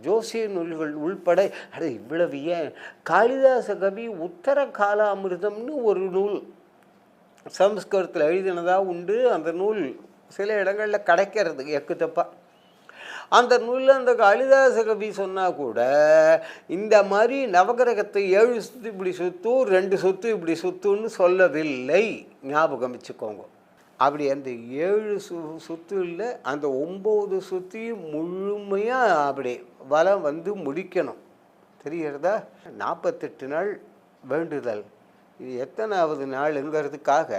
ஜோசிய நூல்கள் உள்பட. அது இவ்வளவு ஏன், காளிதாச கவி உத்தர காலாமிர்தம்னு ஒரு நூல் சமஸ்கிருதத்தில் எழுதினதாக உண்டு. அந்த நூல் சில இடங்களில் கிடைக்கிறது எக்கு தப்பா. அந்த நூலில் அந்த காளிதாச கவி சொன்னால் கூட இந்த மாதிரி நவகிரகத்தை 7 சுற்று இப்படி சுற்றும், 2 சுற்று இப்படி சுற்றுன்னு சொல்லவில்லை. ஞாபகம் வச்சுக்கோங்க. அப்படி அந்த 7 சுற்று இல்லை, அந்த 9 சுற்றியும் முழுமையாக அப்படி வலம் வந்து முடிக்கணும். தெரிகிறதா? 48 நாள் வேண்டுதல். இது எத்தனாவது நாளுங்கிறதுக்காக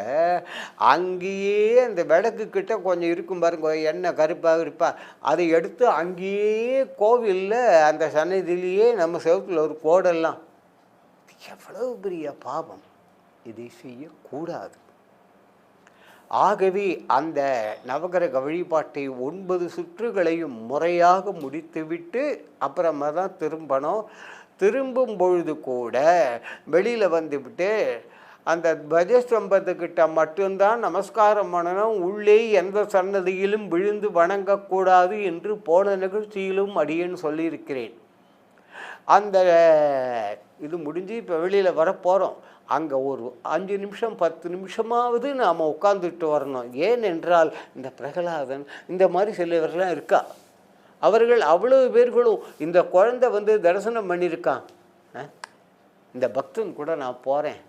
அங்கேயே அந்த விளக்கு கிட்ட கொஞ்சம் இருக்கும் பாருங்க, எண்ணெய் கருப்பாக இருப்பா, அதை எடுத்து அங்கேயே கோவிலில் அந்த சன்னதியிலேயே நம்ம செவத்தில் ஒரு கோடெல்லாம். எவ்வளவு பெரிய பாவம்! இதை செய்யக்கூடாது. ஆகவே அந்த நவகிரக வழிபாட்டை 9 சுற்றுகளையும் முறையாக முடித்துவிட்டு அப்புறமா தான் திரும்பணும். திரும்பும் பொழுது கூட வெளியில் வந்துவிட்டு அந்த பஜஸ்தம்பத்துக்கிட்ட மட்டும்தான் நமஸ்காரம் பண்ணணும். உள்ளே எந்த சன்னதியிலும் விழுந்து வணங்கக்கூடாது என்று போன நிகழ்ச்சியிலும் அடியேன்னு சொல்லியிருக்கிறேன். அந்த இது முடிஞ்சு இப்போ வெளியில் வரப்போகிறோம். அங்கே ஒரு 5 நிமிஷம் 10 நிமிஷமாவது நாம் உட்காந்துட்டு வரணும். ஏனென்றால் இந்த பிரகலாதன் இந்த மாதிரி சிலவர்கள்லாம் இருக்கா. அவர்கள் அவ்வளவு பேர்களும் இந்த குழந்தை வந்து தரிசனம் பண்ணியிருக்கான். இந்த பக்தன் கூட நான் போகிறேன்.